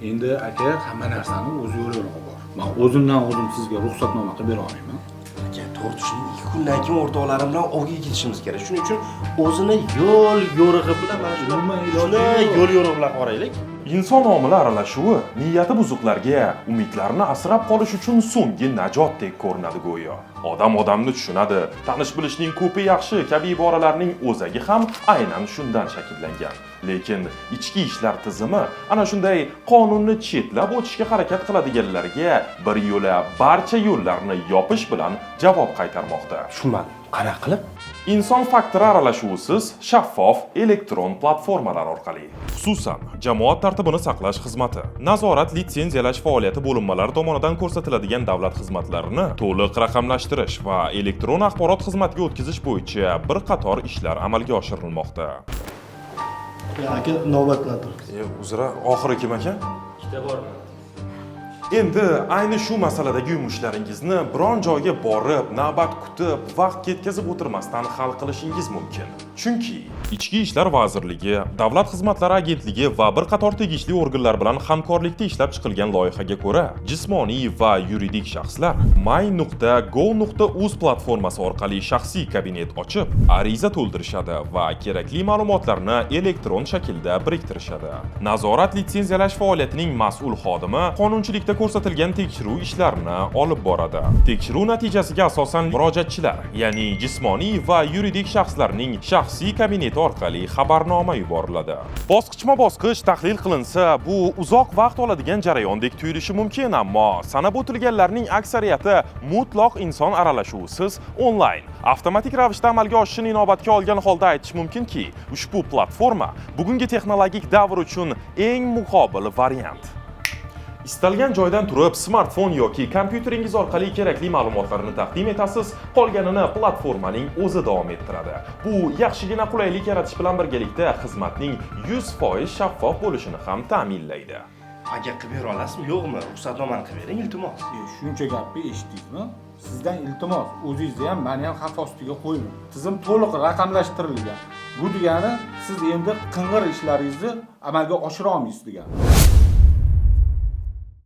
Endi aka hamma narsani o'z yo'li bor. Men o'zimdan o'zim sizga ruxsatnoma qilib bera olmayman. Aka, to'g'ri tushunding. 2 kundan keyin o'rtoqlarim bilan ovga ketishimiz kerak. Shuning uchun o'zini yo'l yo'rig'i bilan mana shuni yo'l yo'rig'i bilan qoraylik. Inson omili aralashuvi niyati buzuqlarga umidlarini asrab qolish uchun so'nggi najotdek ko'rinadi go'yo. Odam odamni tushunadi, tanish bilishning ko'pi yaxshi kabi iboralarning o'zagi ham aynan shundan shakllangan. Lekin ichki ishlar tizimi ana shunday qonunni chetlab o'tishga harakat qiladiganlarga bir yo'la barcha yo'llarni yopish bilan javob qaytarmoqda. Tushunmadim. Qanaqa qilib? Inson faktori aralashuvisiz shaffof elektron platformalar orqali, xususan jamoat tartibini saqlash xizmati, nazorat litsenziyalash faoliyati bo'linmalari tomonidan ko'rsatiladigan davlat xizmatlarini to'liq raqamlashtirish va elektron axborot xizmatiga o'tkazish bo'yicha bir qator ishlar amalga oshirilmoqda. Aka, navbatlantir. Uzra, oxiri kim ekan? Ikkita bormi? Endi ayni shu masaladagi yumushlaringizni biron joyga borib, navbat kutib, vaqt ketkazib o'tirmasdan hal qilishingiz mumkin. Chunki Ichki ishlar vazirligi, Davlat xizmatlari agentligi va bir qator tegishli organlar bilan hamkorlikda ishlab chiqilgan loyihaga ko'ra, jismoniy va yuridik shaxslar my.go.uz platformasi orqali shaxsiy kabinet ochib, ariza to'ldirishadi va kerakli ma'lumotlarni elektron shaklda biriktirishadi. Nazorat litsenziyalash faoliyatining mas'ul xodimi qonunchilikda ko'rsatilgan tekshiruv ishlarini olib boradi. Tekshiruv natijasiga asosan murojaatchilar, ya'ni jismoniy va yuridik shaxslarning shaxsiy kabineti orqali xabarnoma yuboriladi. Bosqichma-bosqich tahlil qilinsa, bu uzoq vaqt oladigan jarayondek tuyulishi mumkin, ammo sanab o'tilganlarning aksariyati mutlaq inson aralashuvisiz onlayn, avtomatik ravishda amalga oshishini inobatga olgan holda aytish mumkinki, ushbu platforma bugungi texnologik davr uchun eng muqobil variant. Istalgan joydan turib smartfon yoki kompyuteringiz orqali kerakli ma'lumotlarni taqdim etasiz, qolganini platformaning o'zi davom ettiradi. Bu yaxshigina qulaylik yaratish bilan birgalikda xizmatning 100% shaffof bo'lishini ham ta'minlaydi. Aka, qilib bera olasizmi, yo'qmi? Ruxsatnomani qilib bering, iltimos. Shuncha gapni eshitdingizmi? Sizdan iltimos, o'zingizni ham meni ham xavf ostiga qo'ying. Tizim to'liq raqamlashtirilgan. Bu degani siz endi qing'ir ishlaringizni amalga oshira olmaysiz degani.